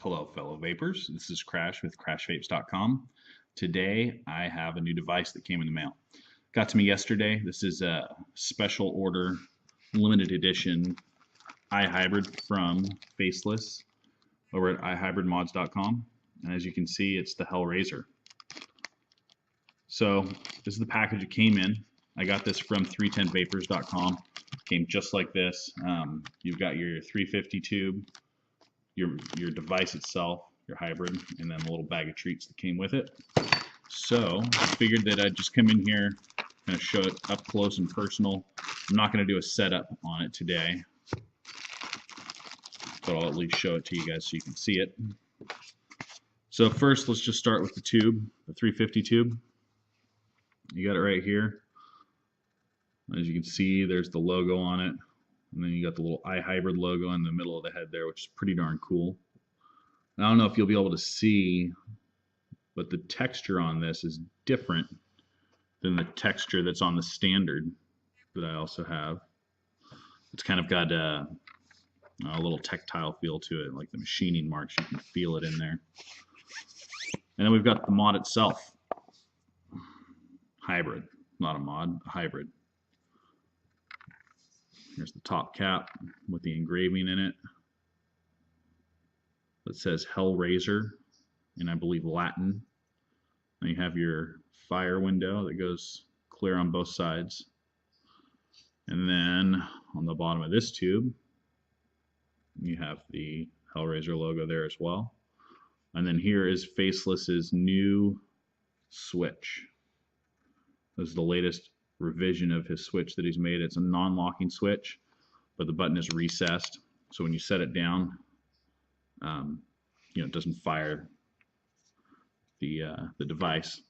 Hello, fellow vapors. This is Crash with CrashVapes.com. Today, I have a new device that came in the mail. Got to me yesterday. This is a special order, limited edition iHybrid from Faceless over at ihybridmods.com. And as you can see, it's the Hell Raiser. So this is the package it came in. I got this from 310vapors.com. Came just like this. You've got your 350 tube, your device itself, your hybrid, and then a little bag of treats that came with it. So I figured that I'd just come in here, kind of show it up close and personal. I'm not going to do a setup on it today, but I'll at least show it to you guys so you can see it. So first, let's just start with the tube, the 350 tube. You got it right here. As you can see, there's the logo on it. And then you got the little iHybrid logo in the middle of the head there, which is pretty darn cool. And I don't know if you'll be able to see, but the texture on this is different than the texture that's on the standard that I also have. It's kind of got a little tactile feel to it, like the machining marks. You can feel it in there. And then we've got the mod itself. Hybrid, not a mod, a hybrid. Here's the top cap with the engraving in it. It says Hell Raiser in, I believe, Latin. Then you have your fire window that goes clear on both sides. And then on the bottom of this tube, you have the Hell Raiser logo there as well. And then here is Faceless's new switch. This is the latest revision of his switch that he's made. It's a non-locking switch, but the button is recessed, so when you set it down, it doesn't fire the device.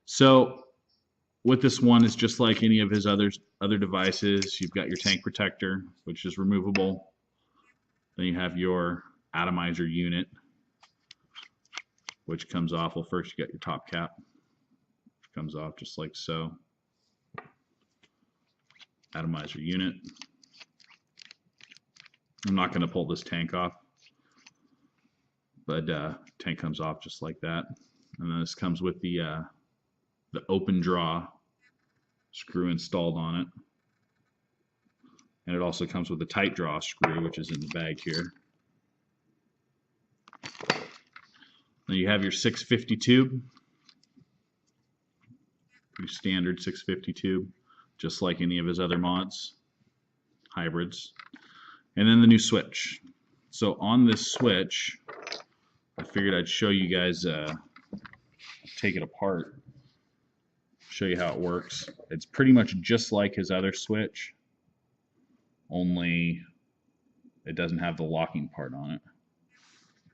So with this one, it's just like any of his other devices. You've got your tank protector, which is removable. Then you have your atomizer unit, which comes off. Well, first you got your top cap, which comes off just like so. Atomizer unit. I'm not going to pull this tank off, but tank comes off just like that. And then this comes with the open draw screw installed on it, and it also comes with a tight draw screw, which is in the bag here. Then you have your 650 tube, pretty standard 650 tube, just like any of his other mods, hybrids. And then the new switch. So on this switch, I figured I'd show you guys, take it apart, show you how it works. It's pretty much just like his other switch, only it doesn't have the locking part on it.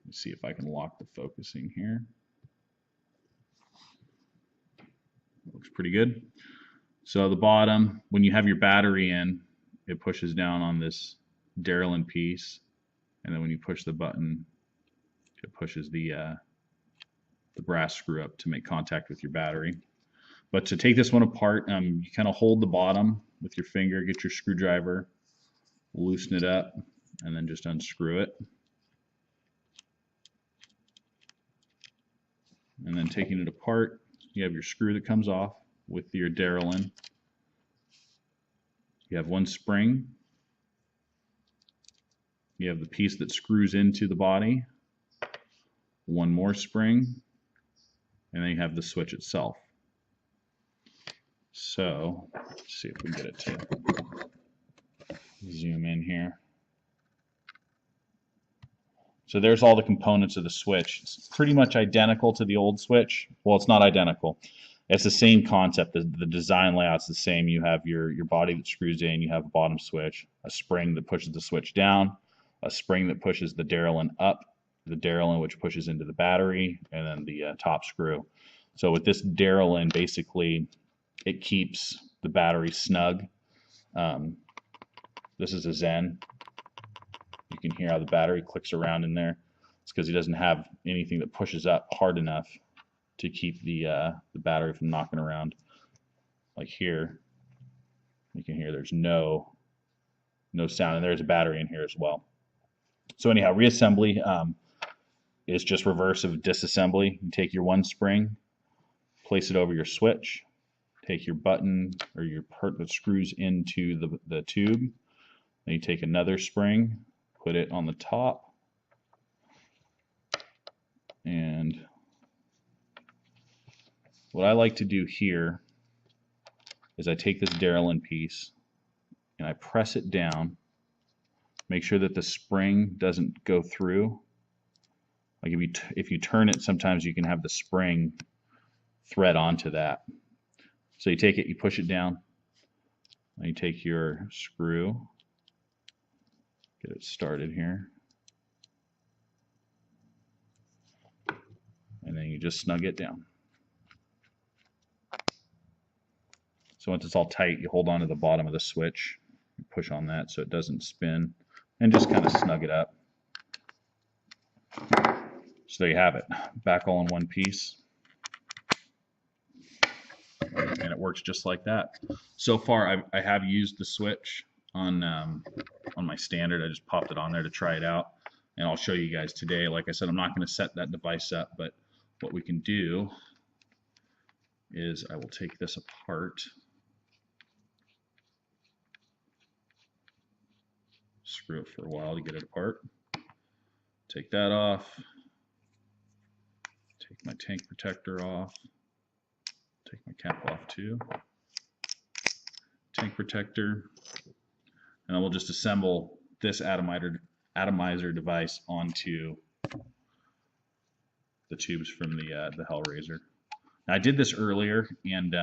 Let's see if I can lock the focusing here. Looks pretty good. So the bottom, when you have your battery in, it pushes down on this Darylin piece, and then when you push the button, it pushes the brass screw up to make contact with your battery. But to take this one apart, you kind of hold the bottom with your finger, get your screwdriver, loosen it up, and then just unscrew it. And then taking it apart, you have your screw that comes off with your Darylin. You have one spring. You have the piece that screws into the body. One more spring. And then you have the switch itself. So, let's see if we can get it to zoom in here. So there's all the components of the switch. It's pretty much identical to the old switch. Well, it's not identical. It's the same concept. The design layout's the same. You have your body that screws in. You have a bottom switch, a spring that pushes the switch down, a spring that pushes the Darylin up, the Darylin which pushes into the battery, and then the top screw. So with this Darylin, basically, it keeps the battery snug. This is a Zen. You can hear how the battery clicks around in there. It's because he doesn't have anything that pushes up hard enough to keep the battery from knocking around. Like here, you can hear there's no sound, and there's a battery in here as well. So anyhow, reassembly. is just reverse of disassembly. You take your one spring, place it over your switch, take your button or your part that screws into the tube, then you take another spring, put it on the top, and what I like to do here is I take this Darylin piece and I press it down, make sure that the spring doesn't go through. Like if you turn it, sometimes you can have the spring thread onto that. So you take it, you push it down, and you take your screw, get it started here, and then you just snug it down. So once it's all tight, you hold on to the bottom of the switch, you push on that so it doesn't spin, and just kind of snug it up. So there you have it, back all in one piece. And it works just like that. So far, I have used the switch on my standard. I just popped it on there to try it out, and I'll show you guys today. Like I said, I'm not going to set that device up, but what we can do is I will take this apart, screw it for a while to get it apart, take that off, take my tank protector off, take my cap off too, tank protector, and I will just assemble this atomizer device onto the tubes from the Hell Raiser. Now, I did this earlier, and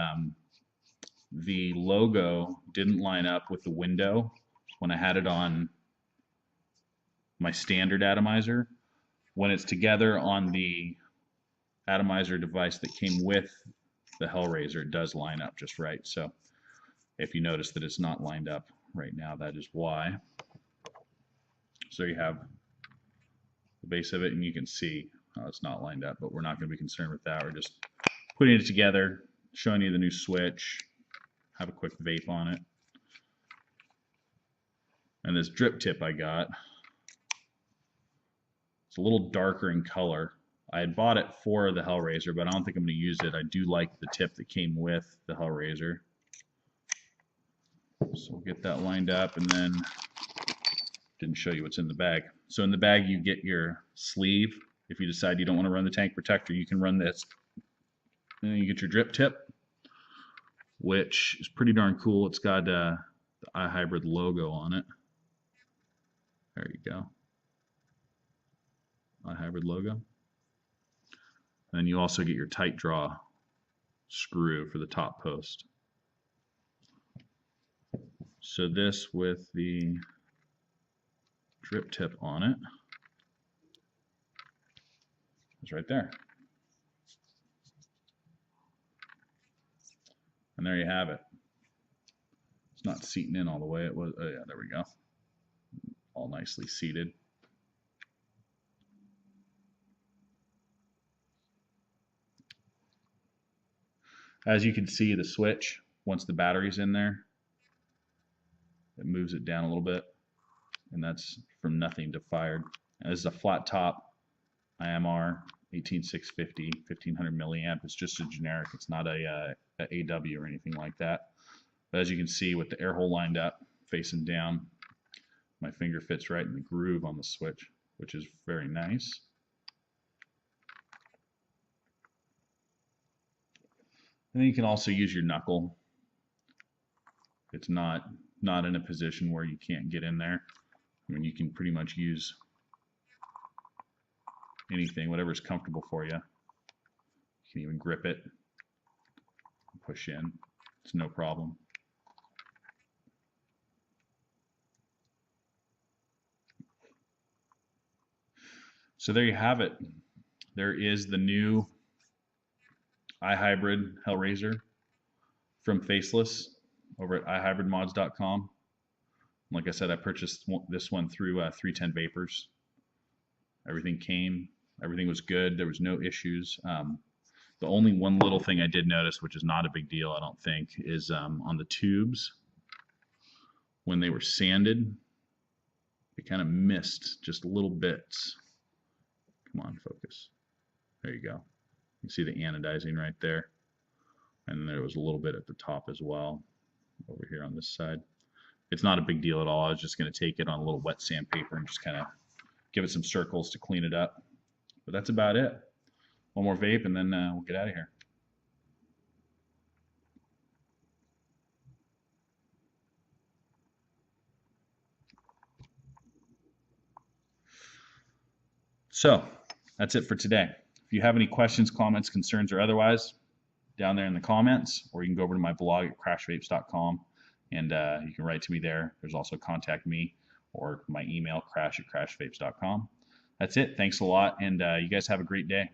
the logo didn't line up with the window when I had it on my standard atomizer. When it's together on the atomizer device that came with the Hell Raiser, it does line up just right. So if you notice that it's not lined up right now, that is why. So you have the base of it, and you can see how it's not lined up, but we're not going to be concerned with that. We're just putting it together, showing you the new switch, have a quick vape on it. And this drip tip I got, it's a little darker in color. I had bought it for the Hell Raiser, but I don't think I'm going to use it. I do like the tip that came with the Hell Raiser. So we'll get that lined up, and then didn't show you what's in the bag. So in the bag you get your sleeve. If you decide you don't want to run the tank protector, you can run this. And then you get your drip tip, which is pretty darn cool. It's got the iHybrid logo on it. There you go. iHybrid logo. And then you also get your tight draw screw for the top post. So this with the drip tip on it is right there. And there you have it. It's not seating in all the way. It was, oh yeah, there we go. All nicely seated. As you can see, the switch, once the battery's in there, it moves it down a little bit, and that's from nothing to fired. And this is a flat top IMR 18650, 1500 milliamp. It's just a generic. It's not a AW or anything like that. But as you can see, with the air hole lined up, facing down, my finger fits right in the groove on the switch, which is very nice. And then you can also use your knuckle. It's not in a position where you can't get in there. I mean, you can pretty much use anything, whatever's comfortable for you. You can even grip it, push in. It's no problem. So there you have it. There is the new ihybrid Hell Raiser from Faceless over at ihybridmods.com. Like I said, I purchased this one through 310 Vapors. Everything was good. There was no issues. The only one little thing I did notice, which is not a big deal, I don't think, is on the tubes, when they were sanded, it kind of missed just little bits. Come on, focus. There you go. You see the anodizing right there. And there was a little bit at the top as well, over here on this side. It's not a big deal at all. I was just going to take it on a little wet sandpaper and just kind of give it some circles to clean it up. But that's about it. One more vape and then we'll get out of here. So that's it for today. If you have any questions, comments, concerns, or otherwise, down there in the comments, or you can go over to my blog at crashvapes.com and you can write to me there. There's also contact me or my email, crash@crashvapes.com. That's it. Thanks a lot, and you guys have a great day.